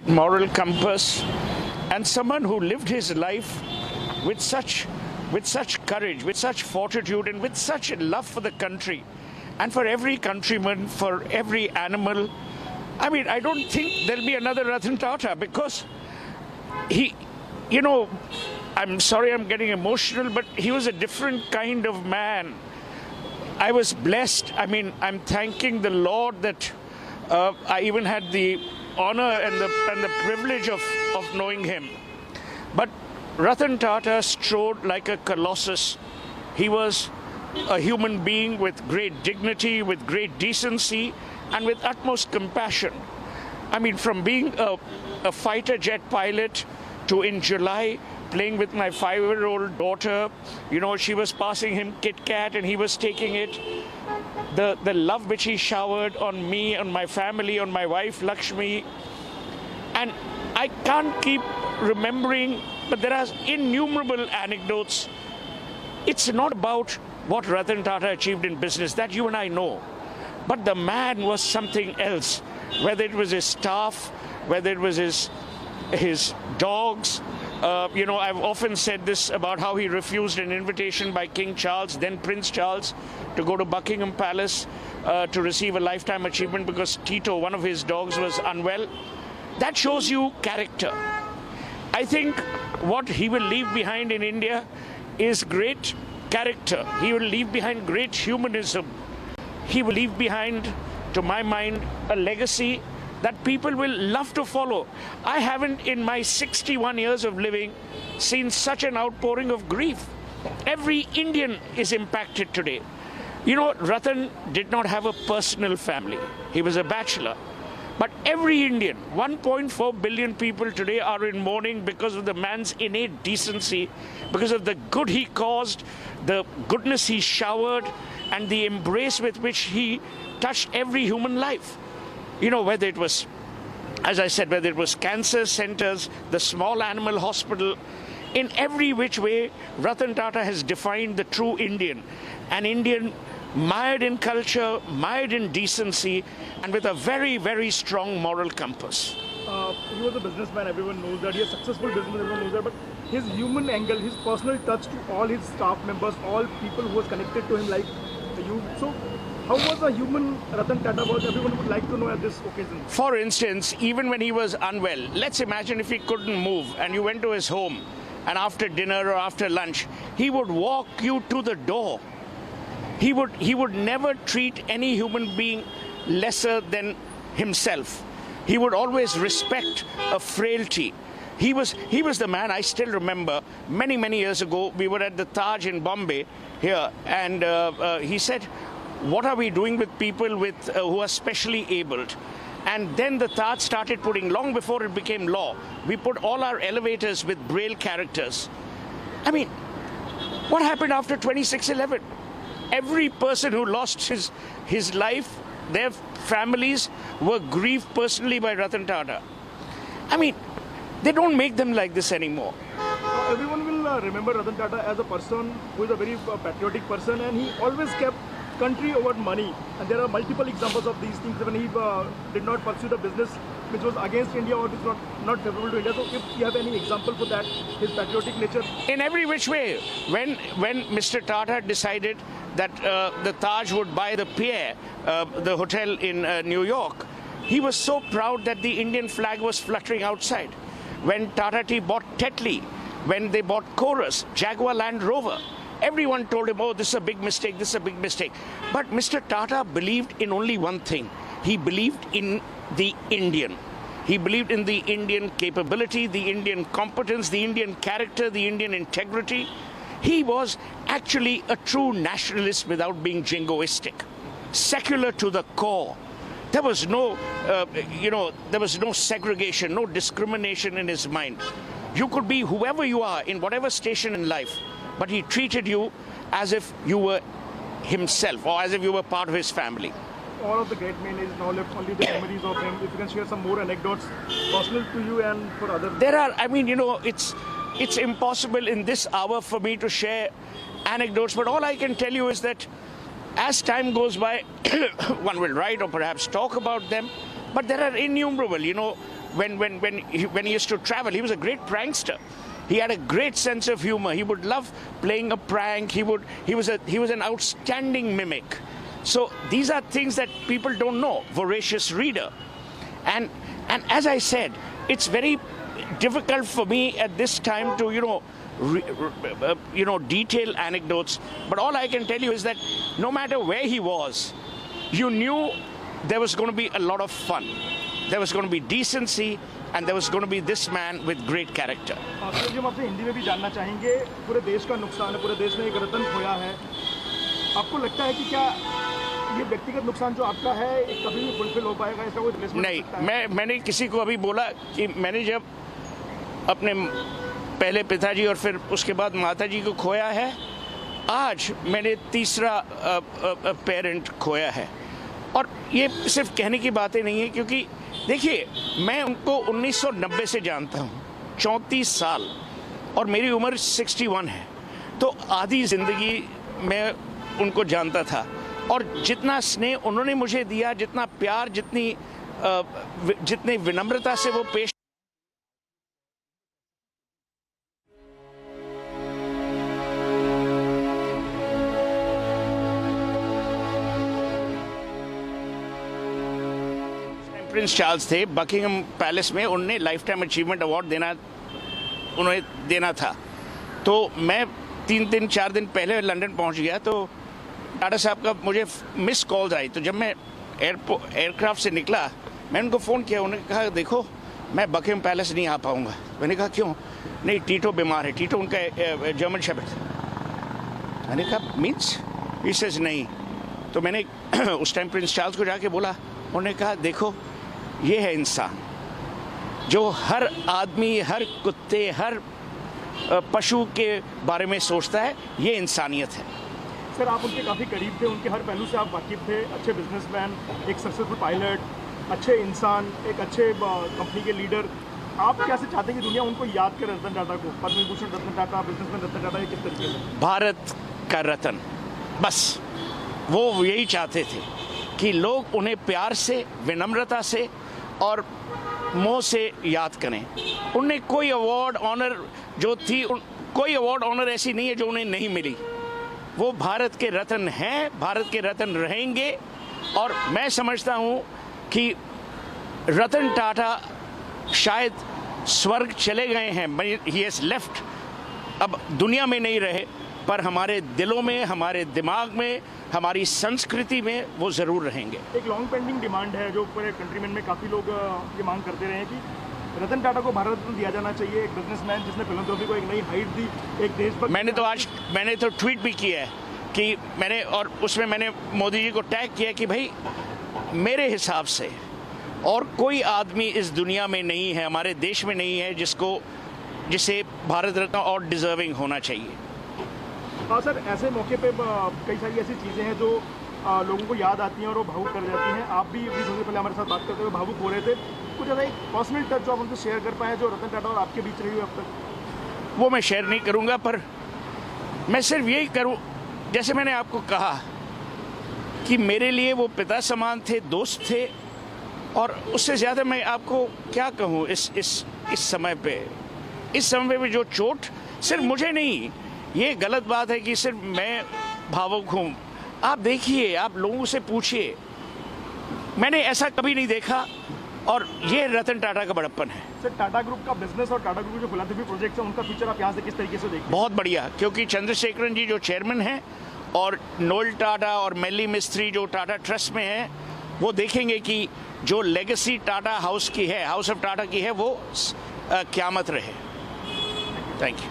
moral compass, and someone who lived his life with such courage, with such fortitude, and with such love for the country and for every countryman, for every animal. I mean, I don't think there'll be another Ratan Tata, because he, I'm sorry I'm getting emotional, but he was a different kind of man. I was blessed. I mean, I'm thanking the Lord that I even had the honor and the privilege of knowing him. But Ratan Tata strode like a colossus. He was a human being with great dignity, with great decency, and with utmost compassion. I mean, from being a fighter jet pilot to, in July, playing with my 5-year-old daughter, she was passing him Kit Kat and he was taking it. The love which he showered on me, on my family, on my wife Lakshmi. And I can't keep remembering, but there are innumerable anecdotes. It's not about what Ratan Tata achieved in business, that you and I know. But the man was something else, whether it was his staff, whether it was his dogs. I've often said this about how he refused an invitation by King Charles, then Prince Charles, to go to Buckingham Palace to receive a lifetime achievement because Tito, one of his dogs, was unwell. That shows you character. I think what he will leave behind in India is great character. He will leave behind great humanism. He will leave behind, to my mind, a legacy that people will love to follow. I haven't, in my 61 years of living, seen such an outpouring of grief. Every Indian is impacted today. Ratan did not have a personal family. He was a bachelor. But every Indian, 1.4 billion people today, are in mourning because of the man's innate decency, because of the good he caused, the goodness he showered, and the embrace with which he touched every human life. Whether it was, as I said, whether it was cancer centers, the small animal hospital, in every which way, Ratan Tata has defined the true Indian, an Indian mired in culture, mired in decency, and with a very, very strong moral compass. He was a businessman, everyone knows that. He is a successful businessman, everyone knows that. But his human angle, his personal touch to all his staff members, all people who was connected to him like you. So, how was a human Ratan Tata was? Everyone would like to know at this occasion. For instance, even when he was unwell, let's imagine if he couldn't move and you went to his home, and after dinner or after lunch, he would walk you to the door. He would never treat any human being lesser than himself. He would always respect a frailty. He was the man. I still remember many, many years ago, we were at the Taj in Bombay here, and he said, what are we doing with people who are specially abled? And then the Taj started putting, long before it became law, we put all our elevators with Braille characters. I mean, what happened after 26/11? Every person who lost his life, their families were grieved personally by Ratan Tata. I mean, they don't make them like this anymore. Everyone will remember Ratan Tata as a person who is a very patriotic person, and he always kept country over money. And there are multiple examples of these things when he did not pursue the business which was against India or which was not favorable to India. So if you have any example for that, his patriotic nature? In every which way. When Mr. Tata decided that the Taj would buy the Pierre, the hotel in New York, he was so proud that the Indian flag was fluttering outside. When Tata Tea bought Tetley, when they bought Chorus, Jaguar Land Rover, everyone told him, oh, this is a big mistake, this is a big mistake. But Mr. Tata believed in only one thing. He believed in the Indian. He believed in the Indian capability, the Indian competence, the Indian character, the Indian integrity. He was actually a true nationalist without being jingoistic, secular to the core. There was no, there was no segregation, no discrimination in his mind. You could be whoever you are in whatever station in life, but he treated you as if you were himself or as if you were part of his family. All of the great men is now left only the memories of him. If you can share some more anecdotes personal to you and for others. There are, it's impossible in this hour for me to share anecdotes, but all I can tell you is that as time goes by, one will write or perhaps talk about them, but there are innumerable, when he used to travel, he was a great prankster. He had a great sense of humor. He would love playing a prank. He was an outstanding mimic. So these are things that people don't know. Voracious reader, and as I said, it's very difficult for me at this time to detail anecdotes. But all I can tell you is that no matter where he was, you knew there was going to be a lot of fun. There was going to be decency, and there was going to be this man with great character. Sir, हम आपसे हिंदी में भी जानना चाहेंगे, पूरे देश का नुकसान है, पूरे देश में एक रतन खोया है। आपको लगता है कि क्या ये व्यक्तिगत नुकसान जो आपका है कभी भी फुलफिल हो पाएगा, इसका कोई रिप्लेसमेंट नहीं? मैंने किसी को अभी बोला कि मैंने जब अपने पहले पिताजी और फिर उसके बाद माताजी को खोया है, आज मैंने तीसरा पेरेंट खोया है। और ये सिर्फ कहने की बातें नहीं है, क्योंकि देखिए, मैं उनको 1990 से जानता हूँ, 34 साल, और मेरी उम्र 61 है। तो आधी ज़िंदगी मैं उनको जानता था, और जितना स्नेह उन्होंने मुझे दिया, जितना प्यार, जितनी विनम्रता से वो पेश प्रिंस चार्ल्स थे बकिंगम पैलेस में, उन्हें लाइफ टाइम अचीवमेंट अवार्ड देना था। तो मैं 4 दिन पहले लंदन पहुंच गया, तो टाटा साहब का मुझे मिस कॉल्स आई। तो जब मैं एयरक्राफ्ट से निकला, मैंने उनको फ़ोन किया। उन्होंने कहा, देखो मैं बकिंगम पैलेस नहीं आ पाऊँगा। मैंने कहा, क्यों? नहीं, टीटो बीमार है। टीटो उनका जर्मन शब्द है। मैंने कहा, मीन्स? ही सेज नहीं। तो मैंने उस टाइम प्रिंस चार्ल्स को जाके बोला। उन्होंने कहा, देखो ये है इंसान जो हर आदमी, हर कुत्ते, हर पशु के बारे में सोचता है। ये इंसानियत है। सर, आप उनके काफ़ी करीब थे, उनके हर पहलू से आप वाकिफ थे। अच्छे बिजनेसमैन, एक सक्सेसफुल पायलट, अच्छे इंसान, एक अच्छे कंपनी के लीडर। आप कैसे चाहते हैं कि दुनिया उनको याद करे, रतन टाटा को? पद्म विभूषण रतन टाटा, बिजनेसमैन रतन टाटा, ये किस तरीके से? भारत का रतन, बस वो यही चाहते थे कि लोग उन्हें प्यार से, विनम्रता से और मोह से याद करें। उन्हें कोई अवार्ड ऑनर जो थी, कोई अवार्ड ऑनर ऐसी नहीं है जो उन्हें नहीं मिली। वो भारत के रत्न हैं, भारत के रत्न रहेंगे। और मैं समझता हूँ कि रतन टाटा शायद स्वर्ग चले गए हैं, ही हैज़ लेफ्ट, अब दुनिया में नहीं रहे, पर हमारे दिलों में, हमारे दिमाग में, हमारी संस्कृति में वो ज़रूर रहेंगे। एक लॉन्ग पेंडिंग डिमांड है जो पूरे कंट्रीमेन में काफ़ी लोग ये मांग करते रहे हैं कि रतन टाटा को भारत रत्न दिया जाना चाहिए। एक बिजनेसमैन जिसने फिलॉसफी को एक नई हाइट दी, एक देशभक्त। मैंने तो ट्वीट भी किया है कि और उसमें मैंने मोदी जी को टैग किया कि भाई, मेरे हिसाब से और कोई आदमी इस दुनिया में नहीं है, हमारे देश में नहीं है, जिसे भारत रत्न और डिजर्विंग होना चाहिए। हाँ सर, ऐसे मौके पे कई सारी ऐसी चीज़ें हैं जो लोगों को याद आती हैं और वो भावुक कर जाती हैं। आप भी 20 दिन पहले हमारे साथ बात करते हुए भावुक हो रहे थे। कुछ ऐसा एक पर्सनल टच जो आप उनसे शेयर कर पाए, जो रतन टाटा और आपके बीच रही हो अब तक? वो मैं शेयर नहीं करूँगा, पर मैं सिर्फ यही करूँ, जैसे मैंने आपको कहा कि मेरे लिए वो पिता समान थे, दोस्त थे। और उससे ज़्यादा मैं आपको क्या कहूँ इस समय पे जो चोट सिर्फ मुझे नहीं, ये गलत बात है कि सिर्फ मैं भावुक हूँ। आप देखिए, आप लोगों से पूछिए, मैंने ऐसा कभी नहीं देखा, और ये रतन टाटा का बड़प्पन है। सर, टाटा ग्रुप का बिजनेस और टाटा ग्रुप जो फिलॉसफी प्रोजेक्ट है, उनका फ्यूचर आप यहाँ से किस तरीके से देखते हैं? बहुत बढ़िया, क्योंकि चंद्रशेखरन जी जो चेयरमैन हैं और नोएल टाटा और मेली मिस्त्री जो टाटा ट्रस्ट में हैं, वो देखेंगे कि जो लेगेसी टाटा हाउस की है, हाउस ऑफ टाटा की है, वो क़यामत रहे। Thank you.